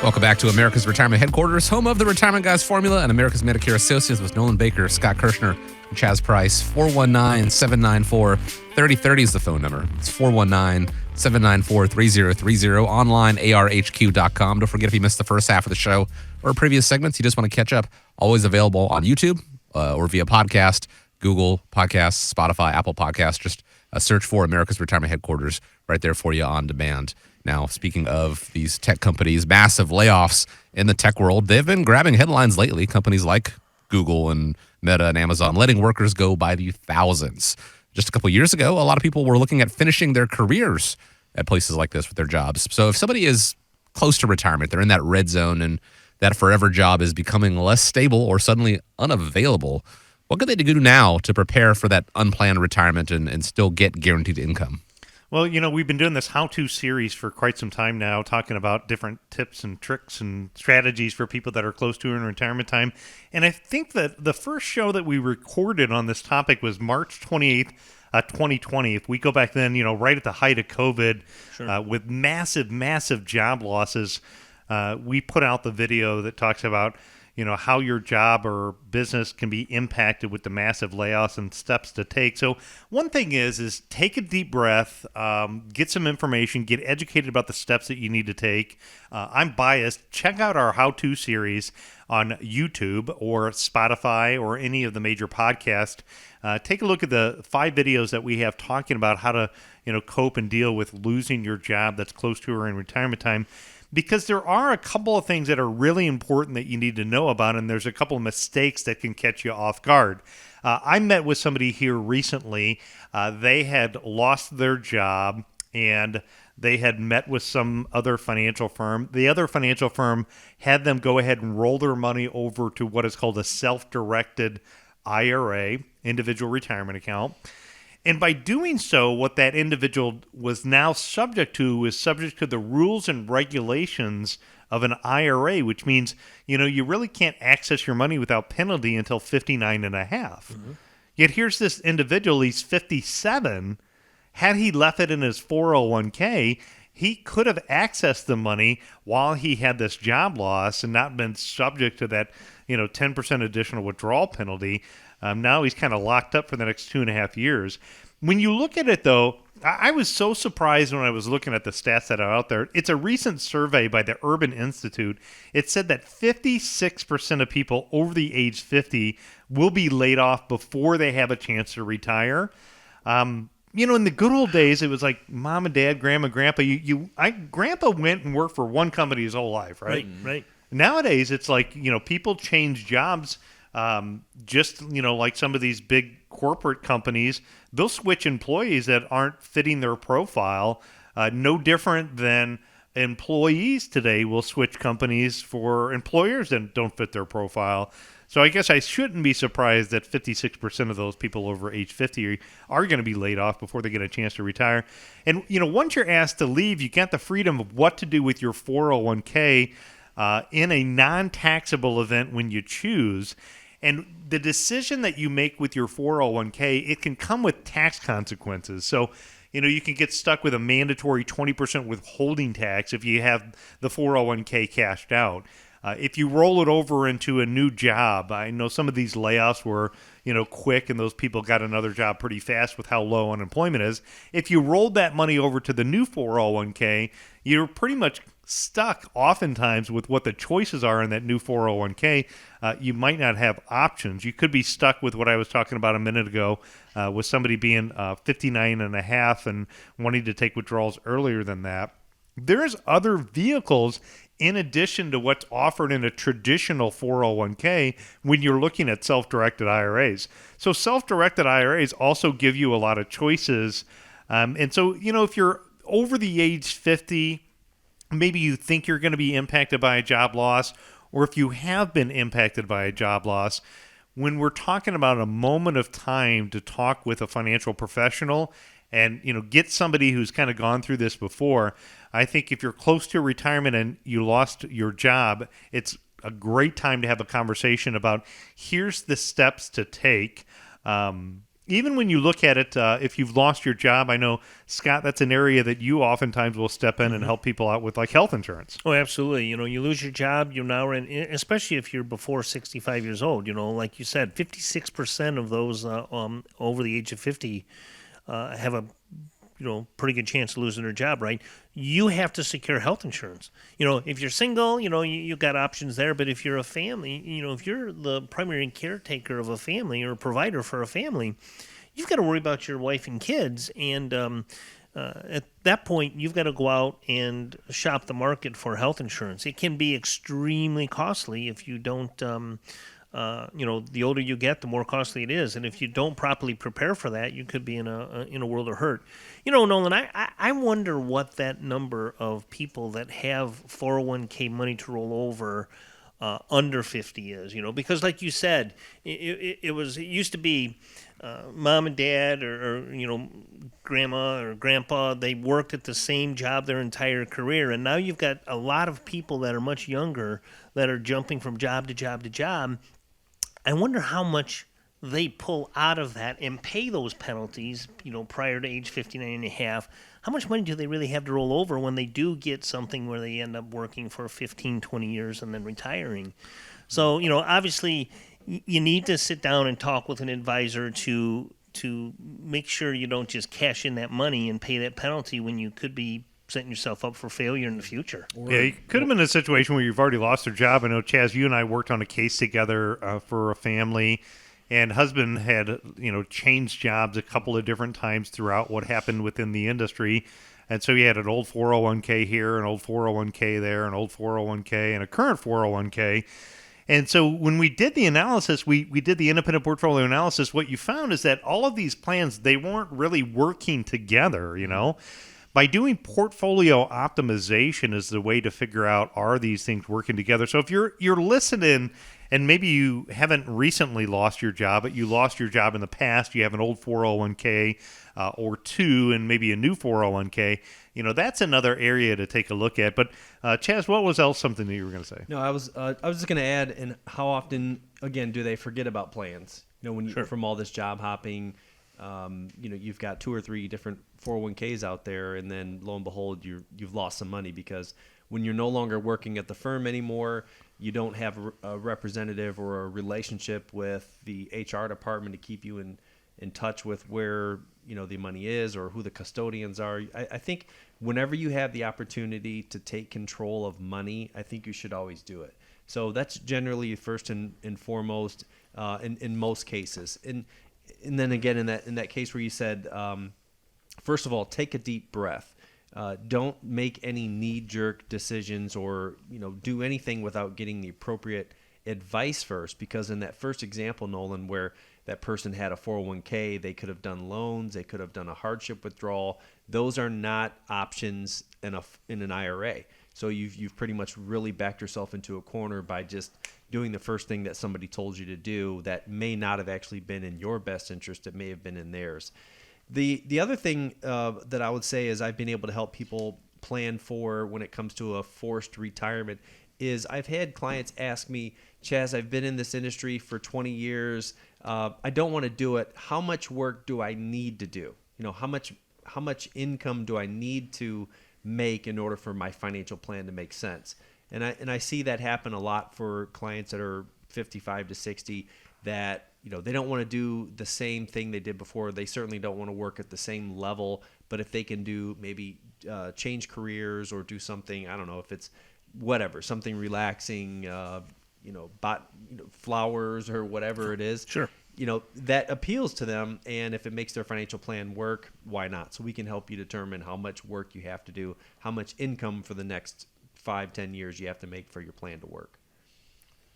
Welcome back to America's Retirement Headquarters, home of the Retirement Guys Formula and America's Medicare Associates with Nolan Baker, Scott Kirshner, and Chaz Price. 419-794-3030 is the phone number. It's 419-794-3030. Online, arhq.com. Don't forget, if you missed the first half of the show or previous segments, you just want to catch up, always available on YouTube or via podcast, Google Podcasts, Spotify, Apple Podcasts. Just search for America's Retirement Headquarters right there for you on demand. Now, speaking of these tech companies, massive layoffs in the tech world, they've been grabbing headlines lately. Companies like Google and Meta and Amazon letting workers go by the thousands. Just a couple years ago, a lot of people were looking at finishing their careers at places like this with their jobs. So if somebody is close to retirement, they're in that red zone, and that forever job is becoming less stable or suddenly unavailable, what could they do now to prepare for that unplanned retirement and still get guaranteed income? Well, we've been doing this how-to series for quite some time now, talking about different tips and tricks and strategies for people that are close to in retirement time. And I think that the first show that we recorded on this topic was March 28th, 2020. If we go back then, right at the height of COVID, sure, with massive, massive job losses, we put out the video that talks about how your job or business can be impacted with the massive layoffs and steps to take. So one thing is take a deep breath, get some information, get educated about the steps that you need to take. I'm biased. Check out our how-to series on YouTube or Spotify or any of the major podcasts. Take a look at the 5 videos that we have talking about how to cope and deal with losing your job that's close to or in retirement time. Because there are a couple of things that are really important that you need to know about, and there's a couple of mistakes that can catch you off guard. I met with somebody here recently. They had lost their job, and they had met with some other financial firm. The other financial firm had them go ahead and roll their money over to what is called a self-directed IRA, individual retirement account. And by doing so, what that individual was now subject to is subject to the rules and regulations of an IRA, which means, you really can't access your money without penalty until 59 and a half. Mm-hmm. Yet here's this individual, he's 57. Had he left it in his 401k, he could have accessed the money while he had this job loss and not been subject to that, 10% additional withdrawal penalty. Now he's kind of locked up for the next 2.5 years. When you look at it, though, I was so surprised when I was looking at the stats that are out there. It's a recent survey by the Urban Institute. It said that 56% of people over the age 50 will be laid off before they have a chance to retire. In the good old days, it was like mom and dad, grandma, grandpa. Grandpa went and worked for one company his whole life, right? Right. Nowadays, it's like, people change jobs. Like some of these big corporate companies, they'll switch employees that aren't fitting their profile. No different than employees today will switch companies for employers that don't fit their profile. So I guess I shouldn't be surprised that 56% of those people over age 50 are going to be laid off before they get a chance to retire. And, once you're asked to leave, you get the freedom of what to do with your 401k in a non-taxable event when you choose. And the decision that you make with your 401k, it can come with tax consequences. So, you can get stuck with a mandatory 20% withholding tax if you have the 401k cashed out. If you roll it over into a new job, I know some of these layoffs were, quick, and those people got another job pretty fast with how low unemployment is. If you rolled that money over to the new 401k, you're pretty much stuck oftentimes with what the choices are in that new 401k. You might not have options. You could be stuck with what I was talking about a minute ago with somebody being 59 and a half and wanting to take withdrawals earlier than that. There's other vehicles in addition to what's offered in a traditional 401k when you're looking at self-directed IRAs. So self-directed IRAs also give you a lot of choices. And so, if you're over the age 50, maybe you think you're going to be impacted by a job loss, or if you have been impacted by a job loss, when we're talking about a moment of time to talk with a financial professional and, get somebody who's kind of gone through this before, I think if you're close to retirement and you lost your job, it's a great time to have a conversation about here's the steps to take. even when you look at it, if you've lost your job, I know, Scott, that's an area that you oftentimes will step in and help people out with, like health insurance. Oh, absolutely. You lose your job, you're now in, especially if you're before 65 years old. Like you said, 56% of those over the age of 50 have a pretty good chance of losing their job, right? You have to secure health insurance. If you're single, you've got options there. But if you're a family, if you're the primary caretaker of a family or a provider for a family, you've got to worry about your wife and kids. And at that point, you've got to go out and shop the market for health insurance. It can be extremely costly if you don't the older you get, the more costly it is, and if you don't properly prepare for that, you could be in a world of hurt. Nolan, I wonder what that number of people that have 401k money to roll over under 50 is. Because like you said, it used to be mom and dad or grandma or grandpa, they worked at the same job their entire career, and now you've got a lot of people that are much younger that are jumping from job to job to job. I wonder how much they pull out of that and pay those penalties, prior to age 59 and a half. How much money do they really have to roll over when they do get something where they end up working for 15, 20 years and then retiring? So, obviously you need to sit down and talk with an advisor to make sure you don't just cash in that money and pay that penalty when you could be setting yourself up for failure in the future. Yeah, you could have been in a situation where you've already lost your job. I know, Chaz, you and I worked on a case together for a family, and husband had, changed jobs a couple of different times throughout what happened within the industry. And so he had an old 401k here, an old 401k there, an old 401k, and a current 401k. And so when we did the analysis, we did the independent portfolio analysis, what you found is that all of these plans, they weren't really working together, By doing portfolio optimization is the way to figure out, are these things working together? So if you're listening and maybe you haven't recently lost your job, but you lost your job in the past, you have an old 401k or two and maybe a new 401k, that's another area to take a look at. But Chaz, what was else something that you were going to say? No, I was just going to add, and how often, again, do they forget about plans? When you, from all this job hopping, you've got 2 or 3 different 401ks out there, and then lo and behold, you've lost some money because when you're no longer working at the firm anymore, you don't have a representative or a relationship with the HR department to keep you in touch with where the money is or who the custodians are. I think whenever you have the opportunity to take control of money, I think you should always do it. So that's generally first and foremost in most cases. And then again, in that case where you said, first of all, take a deep breath. Don't make any knee-jerk decisions or do anything without getting the appropriate advice first. Because in that first example, Nolan, where that person had a 401k, they could have done loans, they could have done a hardship withdrawal. Those are not options in an IRA. So you've pretty much really backed yourself into a corner by just doing the first thing that somebody told you to do that may not have actually been in your best interest. It may have been in theirs. The other thing that I would say is I've been able to help people plan for when it comes to a forced retirement is I've had clients ask me, Chaz, I've been in this industry for 20 years. I don't want to do it. How much work do I need to do? How much income do I need to make in order for my financial plan to make sense? And I see that happen a lot for clients that are 55 to 60 that they don't want to do the same thing they did before. They certainly don't want to work at the same level, but if they can do maybe change careers or do something, I don't know if it's whatever, something relaxing, flowers or whatever it is. Sure. That appeals to them, and if it makes their financial plan work, why not? So we can help you determine how much work you have to do, how much income for the next 5-10 years you have to make for your plan to work.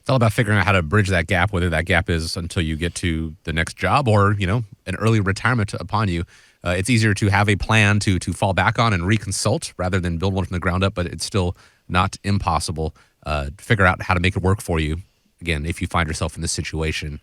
It's all about figuring out how to bridge that gap, whether that gap is until you get to the next job or, an early retirement upon you. It's easier to have a plan to fall back on and reconsult rather than build one from the ground up, but it's still not impossible to figure out how to make it work for you. Again, if you find yourself in this situation,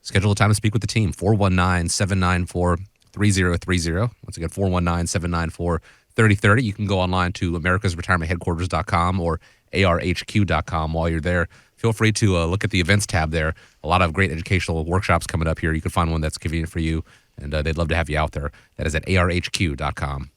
schedule a time to speak with the team, 419-794-3030. Once again, 419-794-3030. You can go online to americasretirementheadquarters.com or arhq.com while you're there. feel free to look at the events tab there. A lot of great educational workshops coming up here. You can find one that's convenient for you, and they'd love to have you out there. That is at arhq.com.